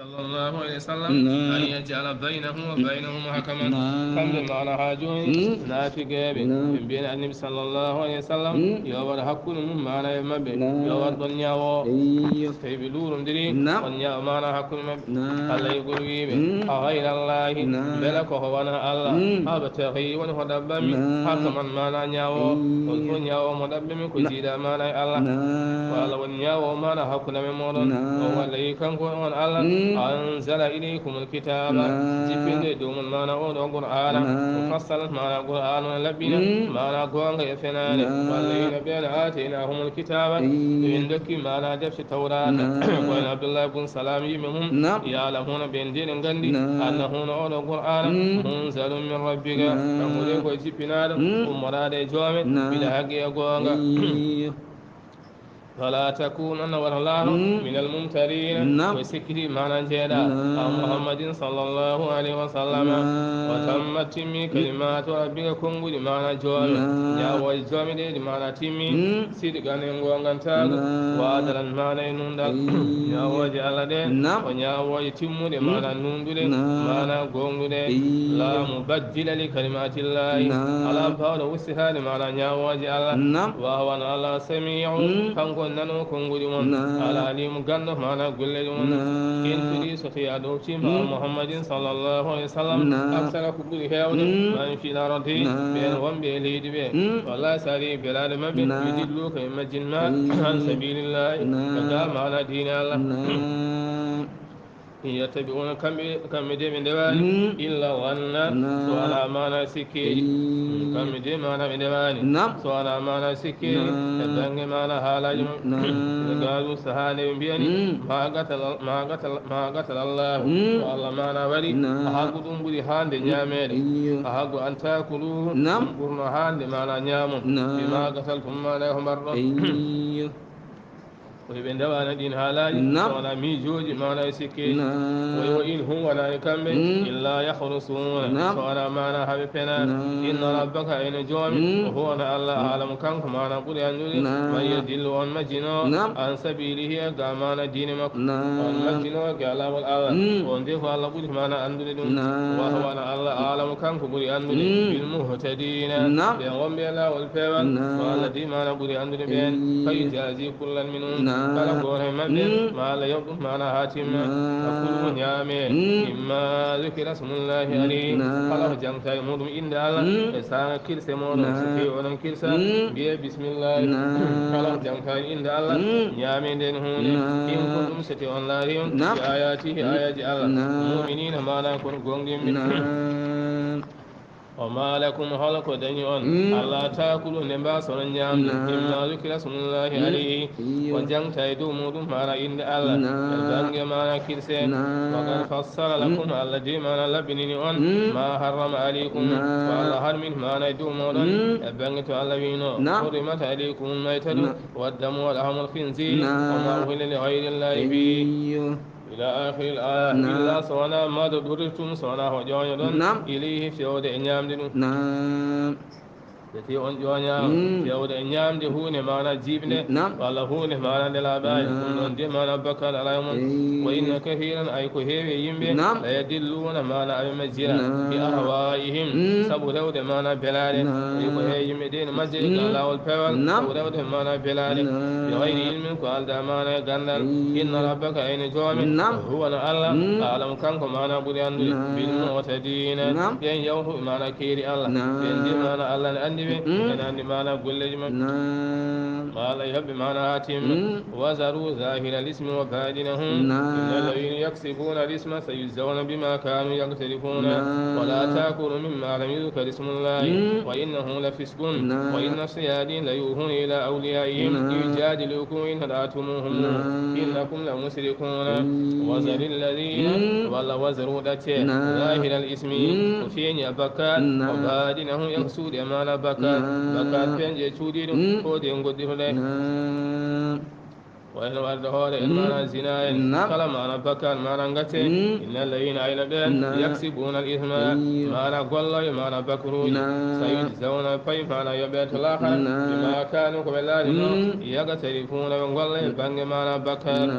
صلى الله عليه وسلم أن يجعل بينه وبينهم حكما كم بمعنى هاجون نافق من بين النبي صلى الله عليه وسلم يوم حق من معنى يمبي يوم الدنيا وكيف دور دري ونيا معنى حق الله يقول ويبي غير الله بلك هو الله أبتغي ونهدبمي حكما معنى نياو والدنيا ومدبمي كجيدا معنى الله وعلى ونيا ومعنى حقنا من مولون وعليكم قرآن الله أنزل إليكم الكتاب جبين دوم معنى القرآن مفصل معنى القرآن لبنا معنى قرآن يفنان والذين بين آتيناهم الكتاب من ذكي معنى جبش التوراة وإن عبد الله بن سلام يمهم يعلمون بين دين غندي أنه نقول القرآن منزل من ربك فمولك وجبنا ومراد جوامد بلا حق يقوان فلا تكونن والله من الممترين وسكري معنى جيدا محمد صلى الله عليه وسلم وتمت تمي كلمات ربك كنغ معنى جوام يا وجوام دي معنى تمي سيدغان غونغان تاغ وادلن معنى نوندال يا وجه الله دي ونيا وجه تمو دي معنى نوندو دي معنى غونغو دي لا مبدل لكلمات الله على باول وسهال معنى يا وجه الله وهو الله سميع كنغ nanu kongudi mon alalim gando mana gulle mon intiri soti ado chima muhammadin sallallahu alaihi wasallam aksara kubuli hewde man fi narati ben wambe leydi be wala sari belade mabbe yidillu kay majinna an sabilillah kaga mana dinallah يتبعون كم دي من دواني إلا وانا سوالا مانا سكي كم دي مانا من دواني سوالا مانا سكي تبنغ مانا حالا قالوا سهاني بياني ما قتل الله والله مانا ولي أحاق دنبري هاند نيامير أحاق أن تاكلوه قرنا هاند مانا نيامون بما قتلتم مانا هم الرب ويبين دوانا دين هالاي ولا ميجوج ما لا يسكي وإن هم ولا يكمل إلا يخرصون ولا معنى حبيبنا إن ربك إن جوم وهو الله أعلم كم ما نقول أنجلي من يدل عن مجنو عن سبيله قامان دين مك عن مجنو قالوا الأول وندف الله قل ما نأندل وهو الله أعلم كم قل أنجل بالمهتدين بيوم بلا والفعل والذي ما نقول أنجل بين فيجازي كل منهم kala gore mabbe mala yobdu mana hatim akulu nyame imma zikra smullahi ali kala jamta mudum inda Allah sa kilse modum sike onon kilsa biye bismillah kala jamta inda Allah nyame den hunde in kuntum sati wallahi ayati ayati Allah mu'minina mana kun gongim وما لكم هلك دنيون الله تاكلوا نبا سرنيام إما ذكر اسم الله عليه وجن تايدو مودم مارا إند الله الجنگ مارا كرسين وقد فصل لكم الذي مارا لبنين ما حرم عليكم والله حرمين مارا يدو مودن البنگ تو الله بينو حرمت عليكم الميتة والدم واللحم الخنزير وما أهل لغير الله به إلى آخر الآية إلا سوانا ما دبرتم سوانا وجوانيدون إليه فيود إنيام دينو يتي on jonya yawda nyamde huune mana jibne walla huune mana dela baay non de mana bakal alayum wa inna kathiran ay ko heewe yimbe la yadilluna mana ay majira bi ahwaihim sabu dawde mana belade ko heewe yimbe de majje lawol pewal sabu dawde mana belade bi ghayri ilmin ko alda mana gandal inna rabbaka ayna jawmi huwa Allah alam kanko mana buri andu bil mu'tadina yan yawhu mana kiri Allah yan de mana Allah andi أنا ما نقول لجمع ما لا يحب ما ناتم وزروا ظاهر الاسم وباطنهم إن الذين يكسبون الاسم سيجزون بما كانوا يقترفون ولا تأكلوا مما لم يذكر اسم الله وإنه لفسق وإن الصيادين ليوحون إلى أوليائهم يجادلوكم إن رأيتموهم إنكم لمشركون وزر الذين ولا وزروا ظاهر الاسم وفين يبكى وباطنهم يقصد ما بكى bakat penje cuuɗiɗum ko de godditoɗe وإن ورد هذا إن مانا زناين كلا مانا بكر مانا غتي إن الذين أين بين يكسبون الإثم مانا قل مانا بكروج سيجزون فيف مانا يبيت الآخر بما كانوا كبلانهم يقترفون من قل بنج مانا بكر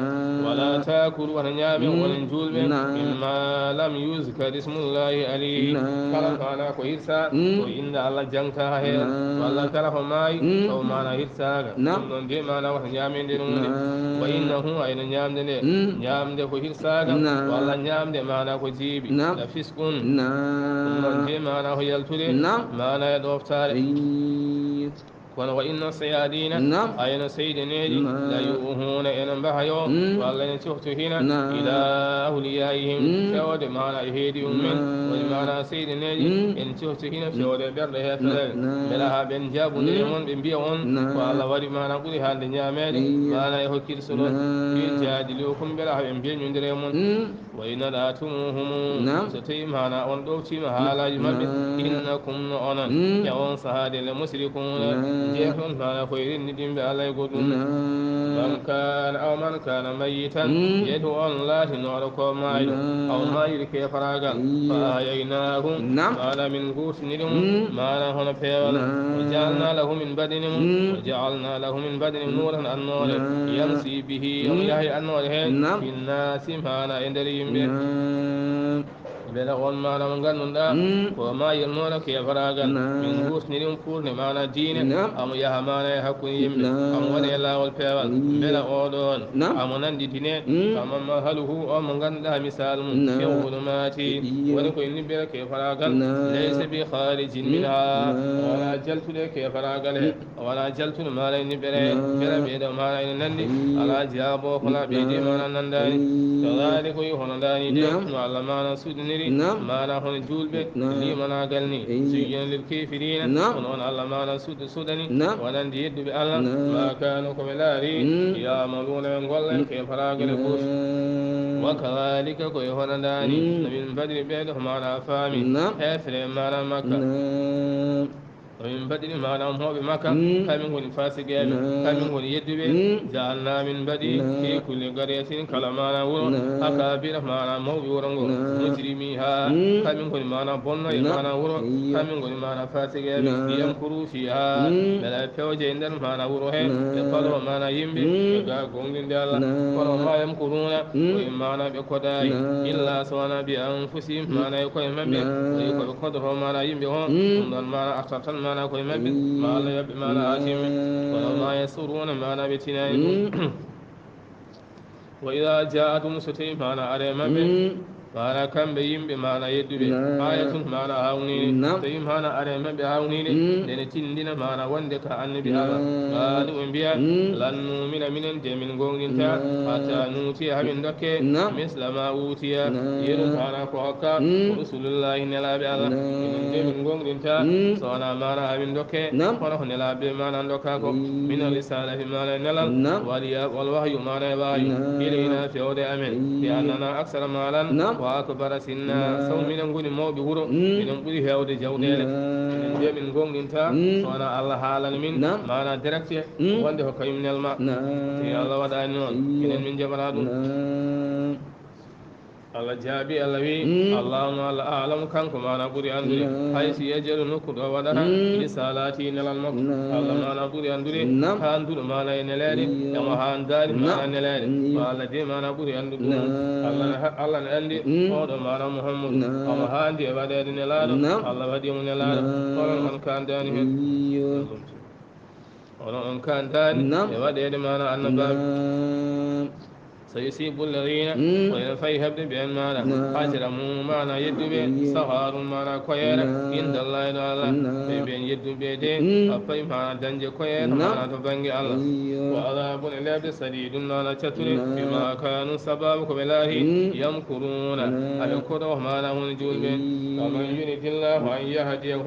ولا تأكلوا ونيام وننجول مما لم يذكر اسم الله عليه كلا مانا كويسا وإن الله جنكا هي والله كلا فماي أو مانا هرسا من دي مانا ونيام دينون وإنه أين نيام دي نيام دي هرسا والله نيام دي مانا كجيبي لفسكن من دي مانا هو يلتولي مانا يدوفتار kono wa inna sayadina ayna sayyidineji la yuhuna en bahayo walla en cohto hina ila awliyaihim fewde mana e heedi ummen woni mana sayyidineji en cohto hina fewde berde hefere bela ha ben jabudire mon ɓe mbiya on ko Allah waɗi mana ɓuuri haalde ñamede mana e hokkir solo ɓe jaadili o kum bela ha ɓe mbeñodire mon wa inna ɗatumuhum so tawi mana on ɗowtima haalaji mabɓe innakum no onon e on sahade le musrikuna jeehon mana koyrinni ɗimɓe alay goɗɗum man kana aw man kana mayitan yeedu on laatinoɗo ko maayo aw mayiri ke faragal fa ayaynahu mana min gurtini ɗum mana hono peewal wa jaalna lahu min badini mum wa jaalna lahu min badini nuran annore yamsi bihi omo yahay annore hen finnasi mana e nder yimɓe bela on mana mo ganduɗa ko mayirnoɗo ke faragal min gurtini ɗum pour ne mana diine amo yaha mana e hakkude yimɓe amo waɗe lawol peewal bela oɗon amo nanditine amama haluhu on mo ganduɗa misal mum ke hulumati woni koye nibbere ke faragal laysa bi harijin minha wala jaltude ke faragal he wala jaltude mana e nibbere bela ɓeɗo mana ene nandi ala jaabo kola ɓeydi mana nandani kadali koye hono dani de no Allah mana suɗiniri mana hono julɓe limanagal ni suyyina lil kafirina hono on Allah mana suɗani wonandi yedduɓe Allah ma kanu koɓe laari yamaluna ɓe gollen ke faragal e goto wa kadalika koye hono dani no min badiri ɓeɗo mana faami hefre mana makka ومن بدل ما نام هو بمكة كمن هو فاسقين كمن هو يدوي جعلنا من بدل في كل قرية كلما نقول أكابر ما نام هو بورنغو مجرميها كمن هو ما نام بنا ما نقول كمن هو ما نام فاسقين يمكروا فيها بلا فوج عندنا ما نقول هي يقالوا ما نايم بيجاكم من دالا وما يمكرون وما نام بقداي إلا سوانا بأنفسهم ما نيكون مبي ويكون بقدره ما نايم بهم ما أكثر mana koye maɓɓe ma Allah yoɓɓe mana hatimi kono ma yasuruna mana ɓe tinayi wa ida jaatum so tawi mana are maɓɓe mana kamɓe yimɓe mana yedduɓe ayatun mana hawnide tawi mana are maɓɓe hawnide ndene tindina mana wonde ka annabi Allah qalu ɓe mbiya lan numina minen de min gonginta hatta nutiya hamin dokke misla ma utiya yeru mana ko hokka rusulullahi nelaɓe Allah minen de min gonginta sowona mana hamin dokke hono ko nelaɓe mana dokka ko min risalahi mana nelal wal wahyu mana e wahyu ilayna fewde amen bi annana aksara malan wa akbara sinna saw minen goni mawɓe wuuro minen ɓuuri hewde jawɗele minen de min gonɗinta sowona Allah haalani min mana directe wonde ko kañum nelma te Allah waɗani noon minen min jaɓata ɗum Allah jaabi Allah wi allahuma Allah alamu kanko mana ɓuuri andude haysi yajalu nokkuɗo waɗata risalati nelal makko Allah mana ɓuuri andude ha anduɗo mana e neleɗe emo ha andari mana neleɗe ma Allah de mana ɓuuri andude ɗum Allah ne andi oɗo mana Muhammadu omo ha andi e waɗede nelaɗo Allah waɗimo nelaɗo onon on kandani hen onon on kandani e waɗede mana annabaɓe سيصيب الذين وينفي هبد بأن مانا أجرموا مانا يدو بي صغار مانا كوير عند الله تعالى بين يدو بيدين أفاي مانا دنج كوير مانا تبنج الله وعذاب العبد سديد مانا تتري بما كانوا سبابك بالله يمكرون أيكره مانا هنجول بين ومن يريد الله أن يهديه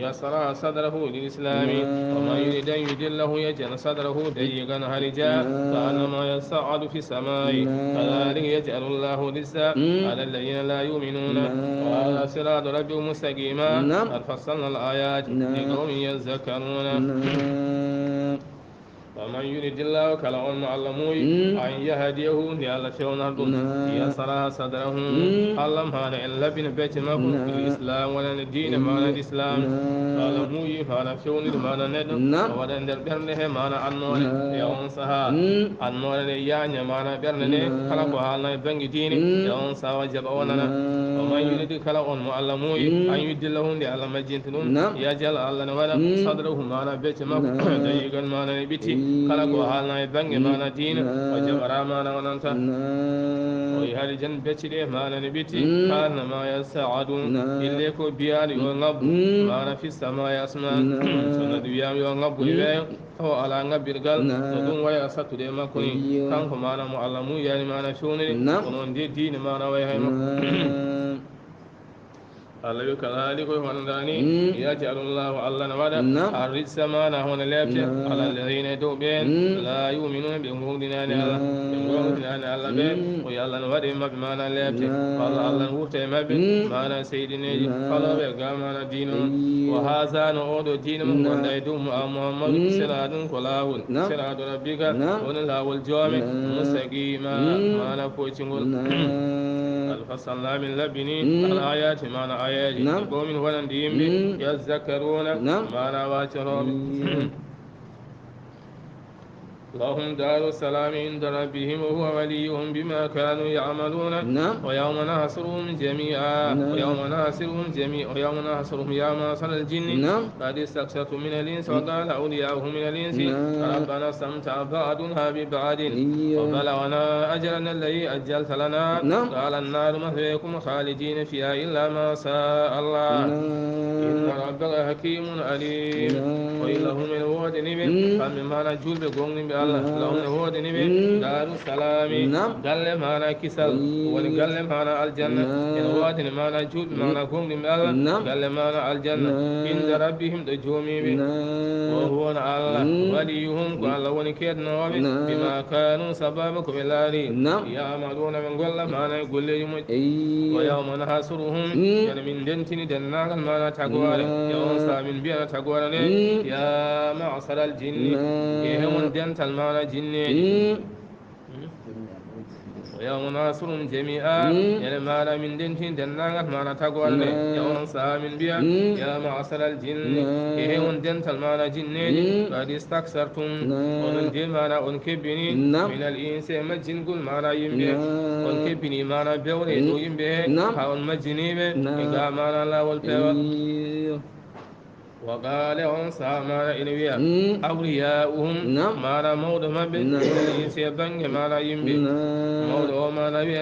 يسرع صدره للإسلام ومن يريد أن يدله يجعل صدره ضيقا هرجا كأنما يصعد في السماء كذلك يجعل الله رزقا على الذين لا يؤمنون وهذا صراط ربهم مستقيما قد فصلنا الآيات لقوم يذكرون ومن يرد الله كلا أن معلموي أن يهديه لألا شونردون يسرى صدره علم هذا إن لبن بيت مكن في الإسلام ولا الدين معنى الإسلام معلموي هذا شون معنى ند ودن دربرنه معنى أنور يونسها أنور يعني معنى برنه كلا قهالنا بنج دين يونسا وجب وننا ومن يرد كلا أن معلموي أن يدلهم لألا مجنتون يجعل الله نولا صدره معنى بيت مكن دايقا معنى بيتي kala ko halna e bange mana dina o jabara mana wonanta o yahali jan beccide mana ne biti kana ma yasaadun ille ko biyani yo ngabbu mana fi sama yasma sona diyam yo ngabbu be o ala ngabbirgal to dum waya satude makko ni kanko mana mo allamu yani mana shonire onon de dina mana waya hay makko الله كذلك ونداني يجعل الله الله نودا الرجس ما نهون لابت على الذين يتوبون لا يؤمنون بمولدنا الله بمولدنا الله بين ويالله نودا ما بمانا لابت والله الله ورته ما بين مانا سيدنا الله بيقام مانا دين وهذا نعود دين من قد يدوم محمد سراد كلاهون سراد ربك ونلا والجامع مستقيما مانا فوتشنغول الفصل من لبني الآيات مانا آيات قوم ولندهم يذكرون ما نواترهم لهم دار السلام عند ربهم وهو وليهم بما كانوا يعملون ويوم نحشرهم جميعا يا معشر الجن قد استكثرتم من الإنس وقال أولياؤهم من الإنس ربنا استمتع بعضنا ببعض وبلغنا أجلنا الذي أجلت لنا قال النار مثواكم خالدين فيها إلا ما شاء الله إن ربك حكيم عليم وإلهم الوعد نبي فمما نجول بقوم لهم هو دنيبي دار السلام قال معنا كسل وقال معنا الجنة إن هو دني معنا جود معنا قوم لله قال معنا الجنة عند ربهم تجومي وهو الله وليهم قال ونكيد نواب بما كانوا سببك بالله يعملون من قول معنا يقول لهم ويوم نحشرهم يعني من دنتني دناغ معنا تقوال يوم سامن بينا تقوال يا معشر الجن يهم دنت المعنى جني ويوم نحشرهم جميعا يعني معنى من دنتين دناغ معنى تقوال يوم سامن بيا يا معشر الجن يهم دنت المعنى جني قد استكثرتم ومن دي معنى انكبني من الإنس مجن قل معنى ينبه انكبني معنى بيولي دو ينبه حاول مجني به إذا معنى الله والبيول وقال أنسى ما إنبيا أولياؤهم ما مود مبن يسيبن ما ينبي مود وما نبي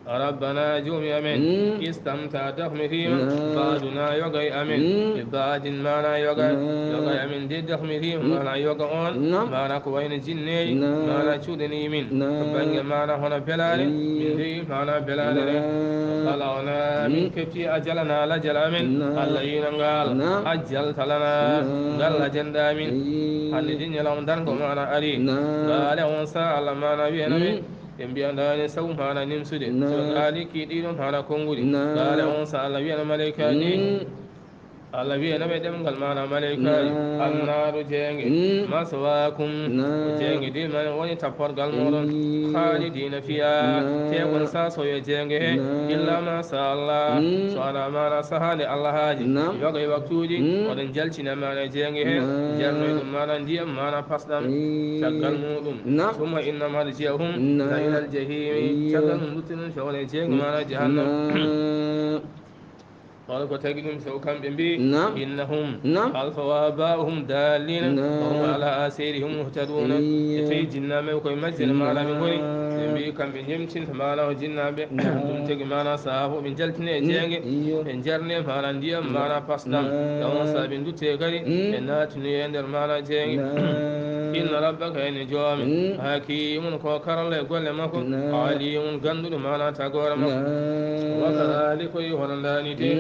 ربنا جومي أمين استمتع دخم فيهم بعدنا يقي أمين بعد ما لا يقي أمين دي دخم فيهم ما لا يقعون ما لا كوين جني ما لا شودني من بنج ما لا هنا بلالي من دي ما لا بلالي خلقنا من كفتي أجلنا لجل أمين الذين قال أجلت لنا قال جندا من هل جن يلون دنكم ما لا أري قال ونسى على ما نبي نبي ينبيان سوم هانا نمسد سوالي كيدين هانا كونغولي قال أنسى الله بينا ملائكة الله بينا بدم كلمانا ملائكة النار جنگ مسواكم جنگ دي من وني تفر قلمون خالدين فيها تيكون ساسو يجنگ إلا ما شاء الله سوانا مانا سهل الله هاجي يوغي وقتوجي ودن جلچنا مانا جنگ جرنوي مانا ديام مانا پسدم شغل مودم ثم إنما رجيهم إلى الجحيم شغل مودتن شغل جنگ مانا جهنم قال كتاجدهم سوكم بمبي إنهم ألفوا آباؤهم دالين وهم على آثارهم مهتدون يتي جنة ميكوي مجل مالا من قوي بمبي كم بنجمتين فمالا وجنة بمتق مالا صاحب من جلتني جنگ انجرني مالا ديام مالا پسدام يوم سابين دو تيغري إناتني يندر مالا جنگ إن ربك إن جوام حكيم كوكر لقول مكو عليم غندل مالا تقول مكو وكذلك يهرنداني تي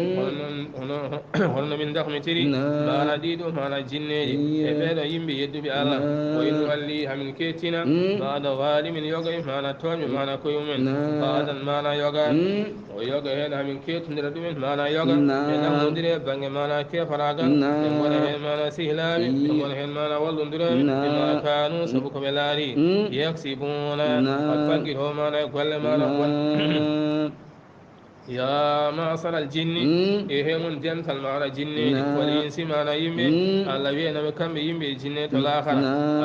هرن من دخم تري مالا ديدو مالا جنيجي إفادا يمبي يدو بألا وإن وليها من كيتنا بعد ظالم يوغي مالا تومي مالا كيومن بعدا مالا يوغا ويوغا هنا من كيت ندردوين مالا يوغا ينام مدري بانج مالا كيفراغا يمون هن مالا سهلامي يمون هن مالا والدندرامي bima kanu sabu ko belari yaksibuna atfaqi ho mana golle mana يا معصر الجن إهم جن المعنى جن والإنس معنى يمي الذين بكم يمي جن الآخر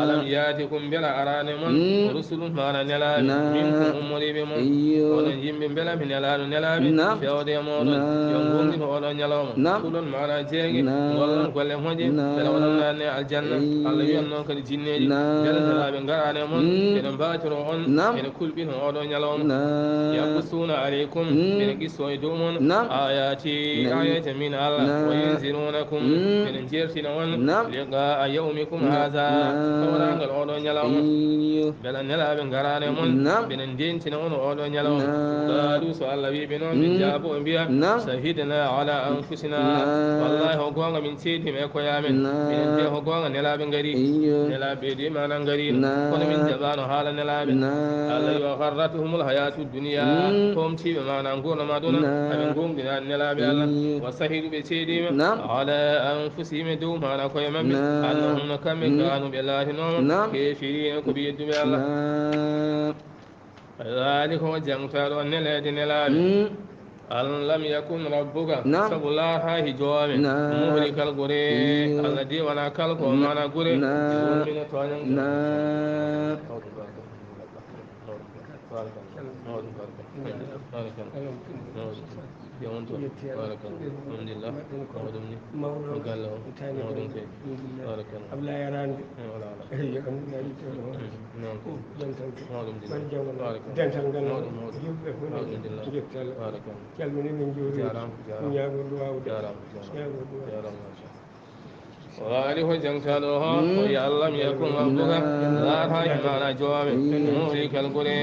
ألم ياتكم بلا أرانم ورسل معنى نلاب منكم أمري بمن ولن يمي بلا من نلاب نلاب في أودي مولن ينقوم من أولن يلوم كل معنى جيغي والله كل مجي بلا ولن الجنة الذين نوك الجن بلا نلاب غرانم ينباترون ينكل بهم أولن يلوم يقصون عليكم ويدومون آياتي آيات من الله وينزلونكم من جرسنون لقاء يومكم هذا فوران الأولون يلوم بل نلا بن غرانمون بن دين تنون أولون يلوم قالوا سؤال لبي بنون من جابوا بها شهدنا على أنفسنا والله هقوان من سيدهم يكويامن من دين هقوان نلا بن غري نلا بيدي ما نغري كون من جبان حال نلا بن الله يغرتهم الحياة الدنيا هم تيب ما نقول ما دون أمن قوم بنا نلا بالله وسهلوا بسيدهم على أنفسهم دوم على قيمة أنهم نكمل كانوا بالله نوم كافرين كبيد بالله ذلك هو جنفال ونلا نلا أن لم يكن ربك سب الله هجوام مهلك القرى الذي وانا كلك ومانا قرى من توانين يوم بارك الحمد لله مودمني وقال له مودم كي بارك الله أبلا يران وآله جنكالوها ويعلم يكون ربك لا رحمة على جواب مهلك القرى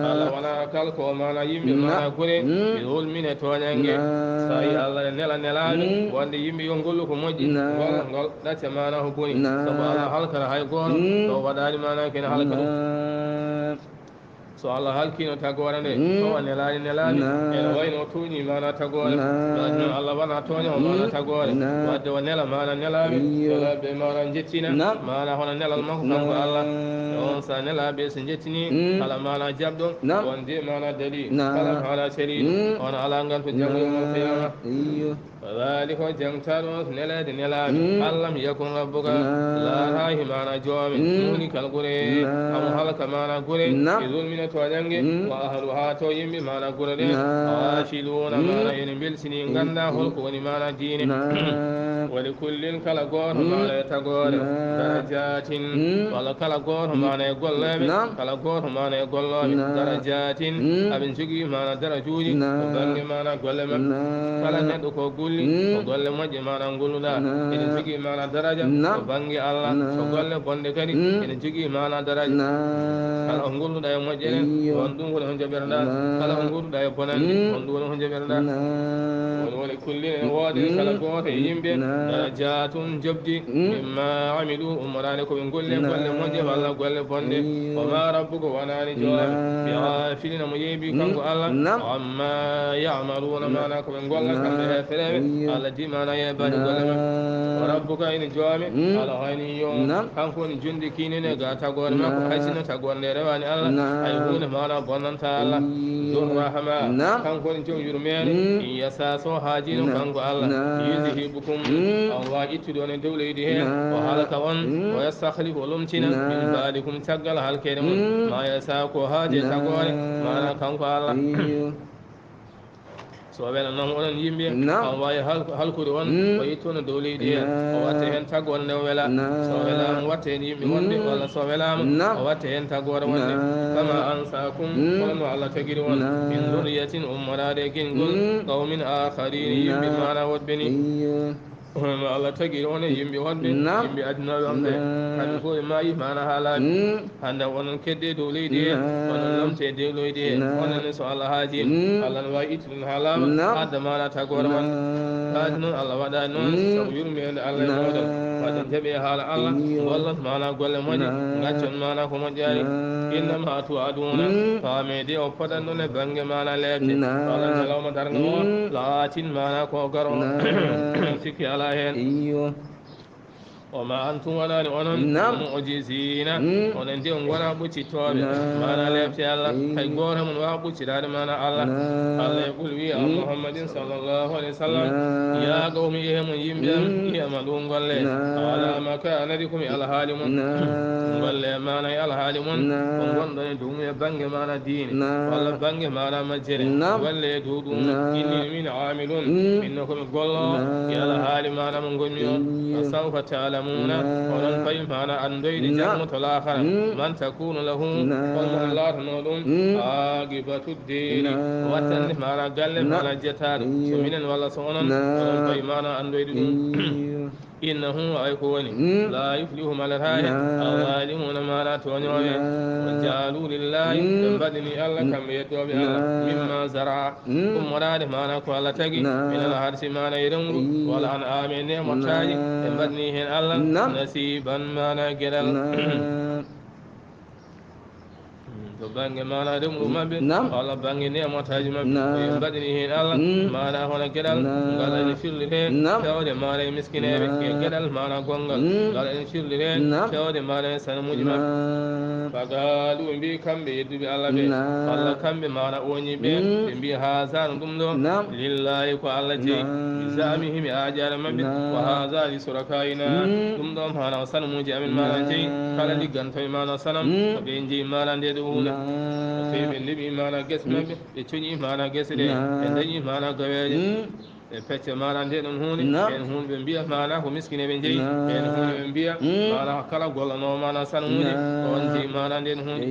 على ولا كالك وما يمي ما قرى بظلم من توانينج ساي الله نلا نلا وان يمي ينقلكم مجي قال لا تمانا هبوني سبحان حلق هاي قول وبدال ما نكن حلق so Allah halkino tagore nde to nelani nelani ene wayno tuñi mana tagore no Allah wana toño mana tagore wadde o nela mana nelaɓe nelaɓe mana jettina mana hono nelal makko kanko Allah on sa nelaɓe so jettini kala mana jabɗon wonde mana dali kala mana seliɗo on ala ngal to janggo yawmal qiyama ذلك جمتان نلاد نلاد ألم يكن ربك لا راي معنا جوام مهلك القرى أو هلك معنا قرى بظلم من توجنج وأهلها تويم بمعنى قرى عاشلون معنا ينبل سنين غندا هلك ونمعنا دين ولكل كالقور معنا يتقور درجات ولا كالقور معنا يقول كالقور معنا يقول درجات أبن شقي معنا درجوج وبنج معنا قول فلا ندكو وقال مجي ما نقول لا إن تجي معنا درجة وبنجي الله وقال بند كري إن تجي معنا درجة kalau ngur da yang majene wondu wala hon jaberna kala ngur da ya bonan wondu wala hon jaberna wala kulli wadi kala ko te yimbe darajatun jabdi mimma amilu umrana ko golle golle moje wala golle bonde wa ma rabbuka wa nani jawab bi afilina muyibi kanko Allah amma ya'maluna ma na ko golle kan be fere alladhi ma na ya bani golle wa rabbuka in jawab ala hayni yum kanko ni jundi kinene ga tagor ma ko hajina tagor ne rewani Allah ay huna mala bonanta Allah dur rahama kanko ni jom yurmeni yasa so hajino kanko Allah yuzhibukum Allah itudo ne dawleydi hen wa halaka on wa yastakhlifu lumtina min ba'dikum tagal halkere mun ma yasa ko haje tagore mana kanko Allah so wala non onon yimbe on wawi halkude on o yittono dow leydi he o watta hen tagore nde wela so welama watta hen yimɓe wonde walla so welama o watta hen tagore wonde kama ansakum kono Allah tagiri on min zurriyatin ummorade gingol qawmin akharin yimɓe mana woɗɓe ni Allah tagi on yimɓe wonde yimɓe addunaɓe wonde kamɓe fof ɓe maayi mana haalaɓe hande onon kedde dow leydi he onon lomte dow leydi he onone so Allah haaji Allah ne wawi ittuɗum haalama adda mana tagore wonde haadi noon Allah waɗani noon saabu yurmede Allah e moɗon waɗen jaɓe haala Allah gollat mana golle moƴƴe gaccon mana ko moƴƴani innama tu'aduna faamede o poɗanɗon e banggue mana lebde Allah ñalawma darga o laatin mana ko garo sikki ala hen وما أنتم ولا لأنهم معجزين ونندي ولا بوتي توابي ما أنا لفت الله كي غورهم وابوتي دار ما أنا الله الله يقول ويا محمد صلى الله عليه وسلم يا قوم إيهم يمبيم يا ملون قال على مكانتكم يا الحالمون قال ما أنا يا الحالمون وقال دوم يبنج ما أنا دين ولا بنج ما أنا مجري قال دودون إني من عاملون إنكم قالوا يا الحالم ما أنا من قنيون فسوف تعلمون ولن فهم أنا أنديد جنة الآخر من تكون له قلم الله نولون عاقبة الدين وتن ما أنا قال ما أنا جتار سمين ولا صونا ولن فهم أنا أنديد إنه أيقوني لا يفلح على الهاي الظالمون ما لا تونيوه وجعلوا لله بدني الله كم يتوب الله مما زرع كم مراد ما نقول تجي من الحرث ما نيرمر والأنعام نعمتاج بدني الله نصيبا ما نقدر bange mana dum mabbe wala bange ne mo taji mabbe badini hen Allah mana hono gedal ngala ni firlire tawde mana miskinebe gedal mana gongal ngala ni firlire tawde mana sanamuji mabbe bagalu mbi kambe yeddubi Allah be Allah kambe mana woni be mbi hazan dum do lillahi ko Allah je bizamihim ajara mabbe wa hadha li surakaina dum do mana sanamuji amin mana je kala digan tay mana sanam be nji mana de do feɓe liɓi mana gese maɓɓe ɓe coñi mana gese ɗe ɓe dañi mana gaweje ɓe pecce mana nde ɗon hunde en hunde ɓe mbiya mana ko miskine ɓe jeeyi en hunde ɓe mbiya mana kala gollanowo mana sanmude on jeeyi mana nden hunde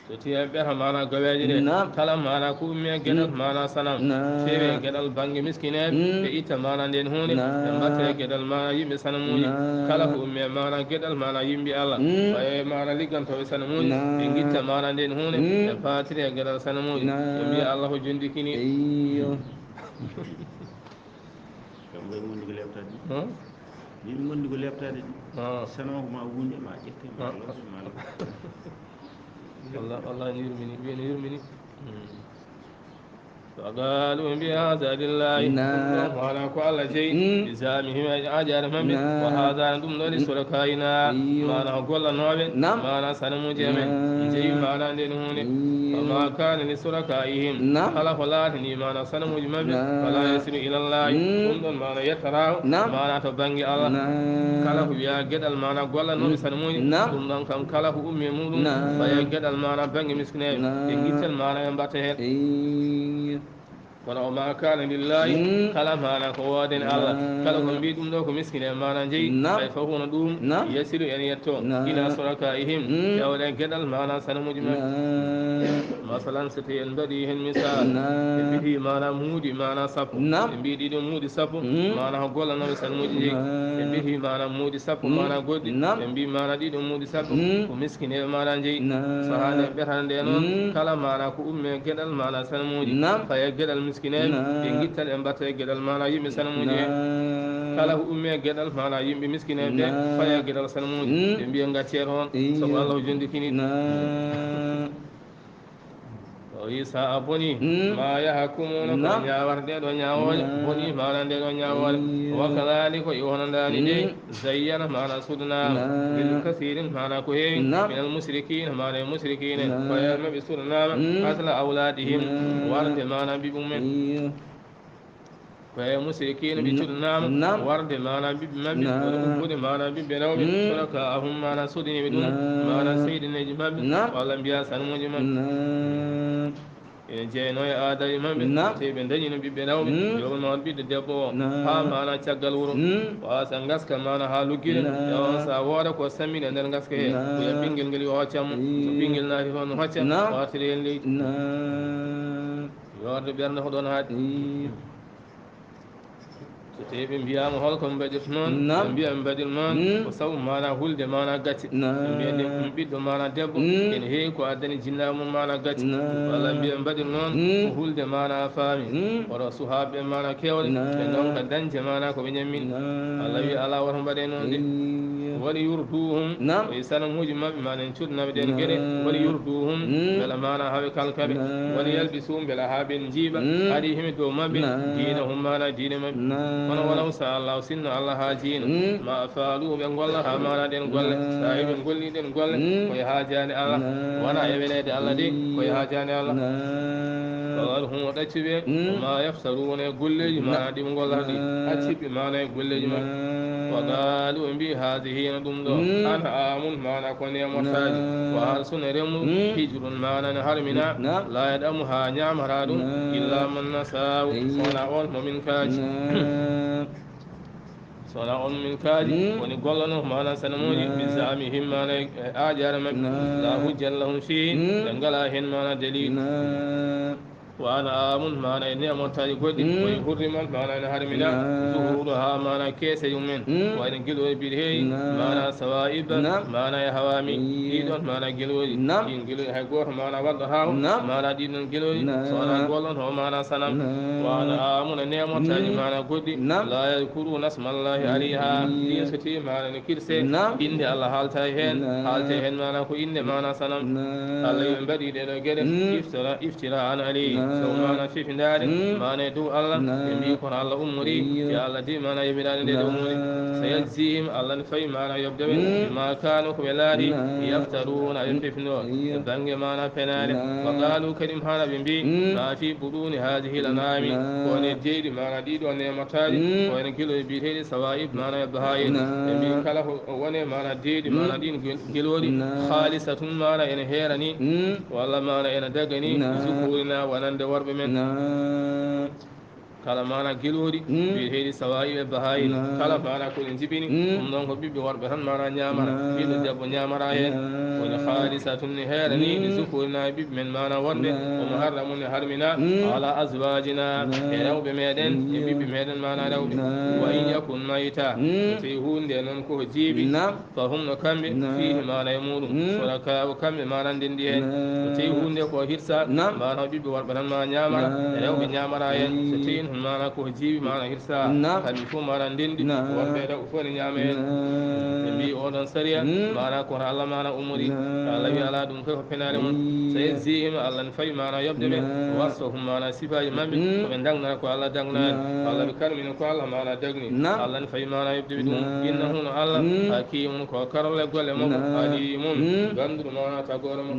so tiya ɓeta mana gaweje ɗe kala mana ko ummi e gueɗal mana sanam fewi e gueɗal banggue miskineɓe ɓe itta mana nden hunde ɓe mbatta e gueɗal mana yimɓe sanamuji kala ko ummi e mana gueɗal mana yimɓe Allah waye mana liggantoɓe sanamuji ɓe guitta mana nden hunde ɓe patiri e gueɗal sanamuji ɓe mbiya Allah ko jondikini yimɓe gondi ko lebtade sanama ko ma wunde ma ƴette ma والله يرمني بين يرمني فقالوا بهذا لله وعلى كل شيء بزعمهم أجر من وهذا ضمن لشركائنا ما نقول نوبه ما نسلم جميع جي ما ندهون وما كان لشركائهم خلق الله ما نسلم جميع ولا يصل إلى الله ضمن ما يترى ما نتبني الله خلق يا جدال ما نقول نوبه سلمون ضمن كم خلق أمي مولون فيا جدال ما نبني مسكين يجتل ما نبته kono ma kana lillahi kala mana ko woden Allah kala ko mbi dum do ko miskine mana jeyi ay fa hono dum yasiru en yetto ila surakaihim yawde gedal mana sanamuji men masalan so en badi hen misal e bihi mana muudi mana sappo e biidi dum muudi sappo mana ko golla no sanamuji jeyi e bihi mana muudi sappo mana goddi e bi mana di dum muudi sappo ko miskine mana jeyi sahane betande non kala mana ko umme gedal mana sanamuji fa e gedal miskinen ɓe gittal e mbatta e gueɗal mana yimɓe sanamuji he kala ko umme e gueɗal mana yimɓe miskinen ɓe faya gueɗal sanamuji ɓe mbiya gaccere on sabu Allah jondikini o wi sa a boni ma yahkumuna ko ñawata ndeɗo ñawoje boni mana ndeɗo ñawode wa kadalika i wonandani de zayyana mana sudanama lil kasirin mana ko heewi minal musrikina mana e musrikine koyerme ɓe sudanama hasla awladihim warde mana mbiɓe mumen koye musrikina ɓe cuɗanama warde mana ɓiɓɓe mabɓe oɗo ɓubbude mana ɓiɓɓe rewɓe suraka ahum mana sudiniɓe ɗum mana seydineji mabɓe walla mbiya sanmuji mabɓe ene jeeyno e aadaji mabɓe tawi ɓe dañino ɓiɓɓe rewɓe jogol ma ɓiɗɗo debbo o ha mana caggal wuuro wasa gaska mana ha luggire yawan sa wooda ko sammine nder gaska he oya ɓinguel ngel yo hoccammo so ɓinguel naati toon hocca wartiri hen leydi yorde ɓernde ko ɗon haadi so tawi ɓe mbiyama holko mbaɗirta noon ɓe mbiya ɓe mbaɗir noon ko sabu mana hulde mana gacce ɓe mbiya nde ɗum ɓiɗɗo mana debbo ene heewi ko addani jinnaɓe mum mana gacce walla mbiya ɓe mbaɗir noon ko hulde mana faami oto suhaɓe mana kewɗe ɓe donka dañde mana koɓe ñammini Allah wi ala woto mbaɗe noon de وليردوهم ويسلموا جمع بما ننشد نبدين كده وليردوهم بلا ما نهاب كالكبه وليلبسون بلا هاب جيبا عليهم دوما دينهم ما لا دين ما ولو سأل الله سن الله هاجين ما أفعلوا بأن الله ما لا دين قول سايب قول دين قول ويهاجان الله وانا يبني الله دي ويهاجان الله فقالهم وتشبه وما يفسرون يقول لي ما لا دين قول دي أتشبه ما لا يقول لي وقالوا إن بي هذه ندم دو أنا آمن ما نكون يا مساج وهل سنرم هجر ما نهرمنا لا يدأمها نعم راد إلا من نساو صنعون ومن كاج صنعون من كاج ونقولنا ما نسنموني بزعمهم ما نأجر لا هجر لهم شيء دنقلاهن ما دليل وأنا آمن ما نيني أمتاج قد ويحرم ما نهرمنا ظهورها ما كيس يومين وإن قلوا بالهي ما سوائب ما يهوامي إيدون ما قلوا إن قلوا هقوه ما وضها ما دين قلوا سوانا قولون ما سنم وأنا آمن أني أمتاج ما قد لا يذكرون اسم الله عليها ليستي ما نكرسي إن الله حالتهن ما نكو إن ما سنم الله ينبدي لنقر افتراء عليه سوما في فندار ما ندو الله يميكون الله أمري يا الله دي ما يبدأ ندو أمري سيجزيهم الله نفي ما يبدأ ما كانوا كبلاري يفترون ينففنون بنج ما نفنار وقالوا كريم هذا بنبي ما في بدون هذه الأنعام ونجيد ما نديد ونمتاج ونقول بيته سوائب ما يبهاين يمي كله ون ما نديد ما ندين قلوري خالصة ما ينهيرني والله ما يندقني ذكورنا ونند ورب من kala mana gelori bi heedi sawayi bahayi kala mana ko jibini non ko bibbi warbe tan mana nyamara bido debbo nyamara hen woni khalisatun herani bi sukurna bibbi men mana wonde o muharramun harmina ala azwajina e rewbe meden e bibbi meden mana rewbe wa in yakun mayta fi hunde non ko jibi fa hum no kambe fihi mana yamuru suraka o kambe mana ndindi hen fi hunde ko hirsa mana bibbi warbe tan mana nyamara e rewbe nyamara hen so tin mana ko jibi mana hirsa kami fu mana ndendi wonde da fu ni nyame bi odon sariya mana ko Allah mana umuri Allah wi ala dum ko penare mun sayzihim Allah fay mana yabde be wasfuhum mana sifaji mambe ko be dangna ko Allah dangna Allah bi karmin ko Allah mana dagni Allah fay mana yabde dum innahu Allah hakimun ko karole gole mo alimun gandu mana tagoro mo